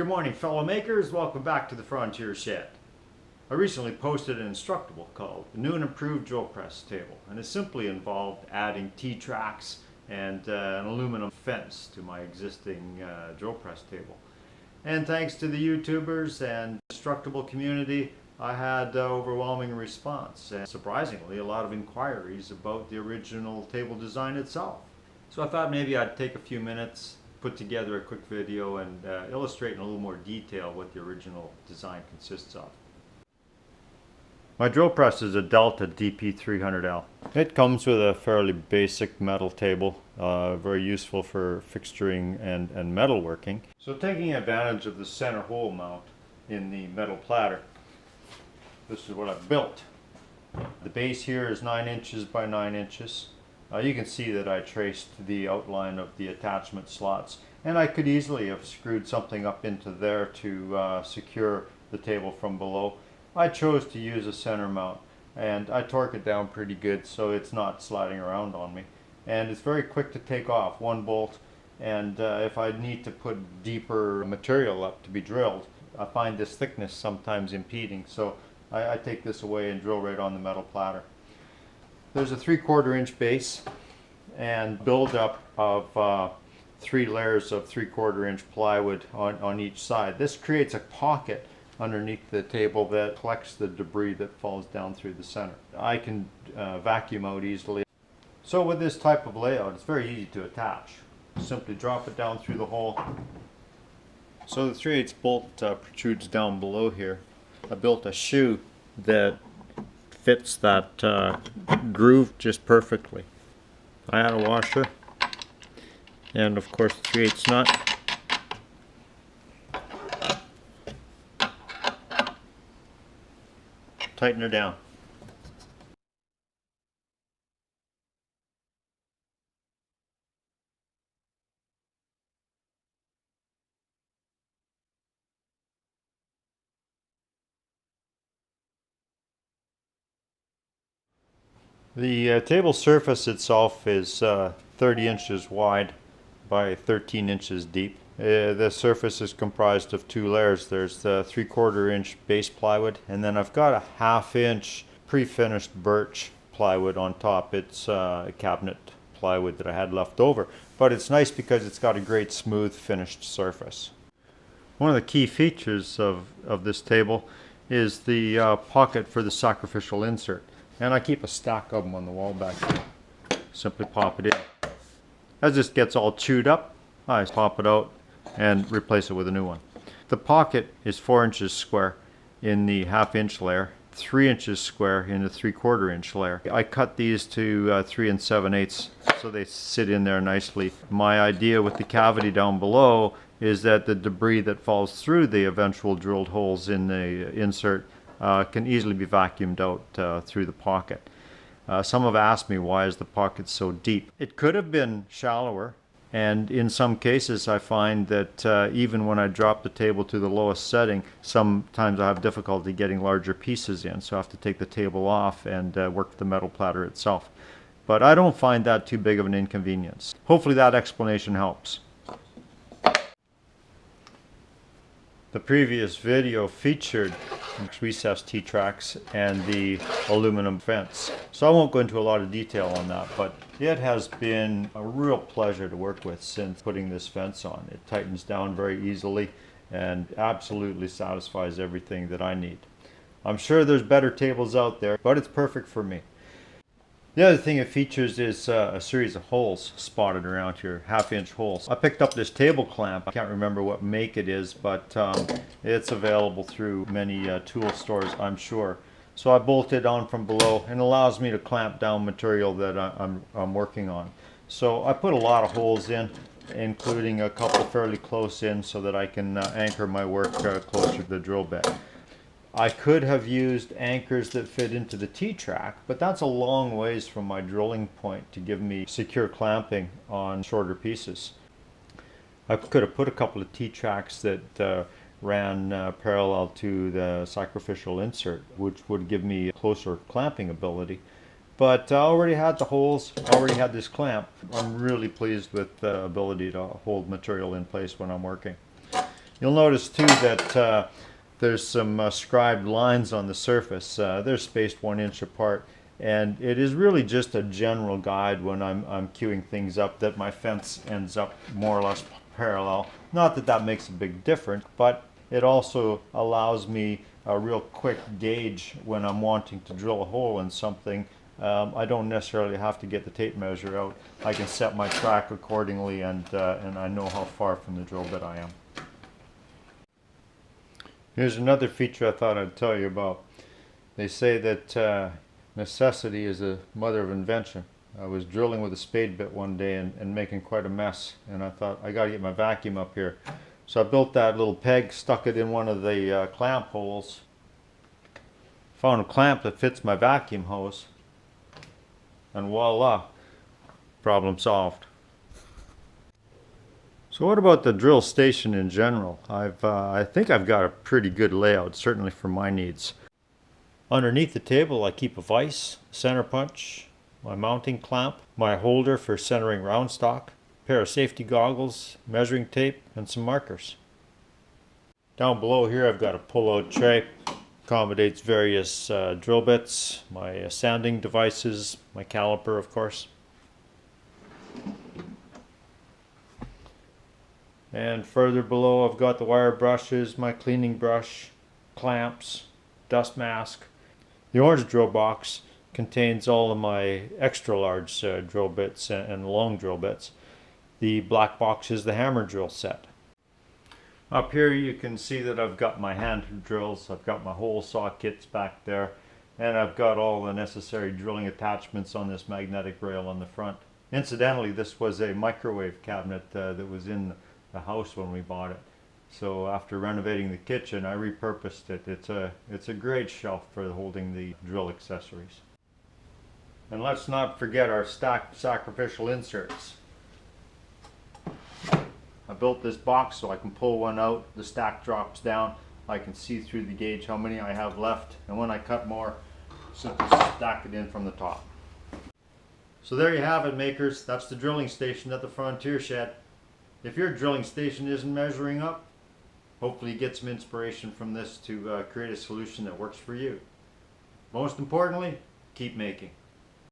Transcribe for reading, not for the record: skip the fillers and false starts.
Good morning, fellow makers. Welcome back to the Frontier Shed. I recently posted an Instructable called the New and Improved Drill Press Table, and it simply involved adding T-tracks and an aluminum fence to my existing drill press table. And thanks to the YouTubers and Instructable community, I had overwhelming response, and surprisingly a lot of inquiries about the original table design itself. So I thought maybe I'd take a few minutes, put together a quick video, and illustrate in a little more detail what the original design consists of. My drill press is a Delta DP300L. It comes with a fairly basic metal table, very useful for fixturing and metalworking. So taking advantage of the center hole mount in the metal platter, this is what I've built. The base here is 9 inches by 9 inches. You can see that I traced the outline of the attachment slots, and I could easily have screwed something up into there to secure the table from below. I chose to use a center mount, and I torque it down pretty good so it's not sliding around on me. And it's very quick to take off, one bolt, and if I need to put deeper material up to be drilled, I find this thickness sometimes impeding, so I take this away and drill right on the metal platter. There's a 3/4 inch base and build-up of 3 layers of 3/4 inch plywood on each side. This creates a pocket underneath the table that collects the debris that falls down through the center. I can vacuum out easily. So with this type of layout, it's very easy to attach. Simply drop it down through the hole. So the 3/8 bolt protrudes down below here. I built a shoe that fits that groove just perfectly. I had a washer and of course the 3/8 nut. Tighten her down. The table surface itself is 30 inches wide by 13 inches deep. The surface is comprised of 2 layers. There's the 3/4 inch base plywood, and then I've got a 1/2 inch pre-finished birch plywood on top. It's a cabinet plywood that I had left over, but it's nice because it's got a great smooth finished surface. One of the key features of this table is the pocket for the sacrificial insert. And I keep a stack of them on the wall back here. Simply pop it in. As this gets all chewed up, I pop it out and replace it with a new one. The pocket is 4 inches square in the 1/2 inch layer, 3 inches square in the 3/4 inch layer. I cut these to 3 7/8 so they sit in there nicely. My idea with the cavity down below is that the debris that falls through the eventual drilled holes in the insert can easily be vacuumed out through the pocket. Some have asked me, why is the pocket so deep? It could have been shallower, and in some cases I find that even when I drop the table to the lowest setting, sometimes I have difficulty getting larger pieces in, so I have to take the table off and work the metal platter itself. But I don't find that too big of an inconvenience. Hopefully that explanation helps. The previous video featured recessed T-tracks and the aluminum fence. So I won't go into a lot of detail on that, but it has been a real pleasure to work with since putting this fence on. It tightens down very easily and absolutely satisfies everything that I need. I'm sure there's better tables out there, but it's perfect for me. The other thing it features is a series of holes spotted around here, 1/2 inch holes. I picked up this table clamp. I can't remember what make it is, but it's available through many tool stores, I'm sure. So I bolted on from below, and allows me to clamp down material that I'm working on. So I put a lot of holes in, including a couple fairly close in so that I can anchor my work closer to the drill bit. I could have used anchors that fit into the T-track, but that's a long ways from my drilling point to give me secure clamping on shorter pieces. I could have put a couple of T-tracks that ran parallel to the sacrificial insert, which would give me closer clamping ability. But I already had the holes, already had this clamp. I'm really pleased with the ability to hold material in place when I'm working. You'll notice too that there's some scribed lines on the surface. They're spaced 1 inch apart, and it is really just a general guide when I'm queuing things up that my fence ends up more or less parallel. Not that that makes a big difference, but it also allows me a real quick gauge when I'm wanting to drill a hole in something. I don't necessarily have to get the tape measure out. I can set my track accordingly, and I know how far from the drill bit I am. Here's another feature I thought I'd tell you about. They say that necessity is the mother of invention. I was drilling with a spade bit one day and making quite a mess, and I thought, I gotta get my vacuum up here. So I built that little peg, stuck it in one of the clamp holes, found a clamp that fits my vacuum hose, and voila, problem solved. So what about the drill station in general? I think I've got a pretty good layout, certainly for my needs. Underneath the table I keep a vise, center punch, my mounting clamp, my holder for centering round stock, a pair of safety goggles, measuring tape, and some markers. Down below here I've got a pull-out tray. Accommodates various drill bits, my sanding devices, my caliper of course. And further below I've got the wire brushes, my cleaning brush, clamps, dust mask. The orange drill box contains all of my extra large drill bits and long drill bits. The black box is the hammer drill set. Up here you can see that I've got my hand drills, I've got my hole saw kits back there, and I've got all the necessary drilling attachments on this magnetic rail on the front. Incidentally, this was a microwave cabinet that was in the house when we bought it. So after renovating the kitchen, I repurposed it. It's a great shelf for holding the drill accessories. And let's not forget our stacked sacrificial inserts. I built this box so I can pull one out, the stack drops down, I can see through the gauge how many I have left, and when I cut more, simply stack it in from the top. So there you have it, makers. That's the drilling station at the Frontier Shed. If your drilling station isn't measuring up, hopefully you get some inspiration from this to create a solution that works for you. Most importantly, keep making.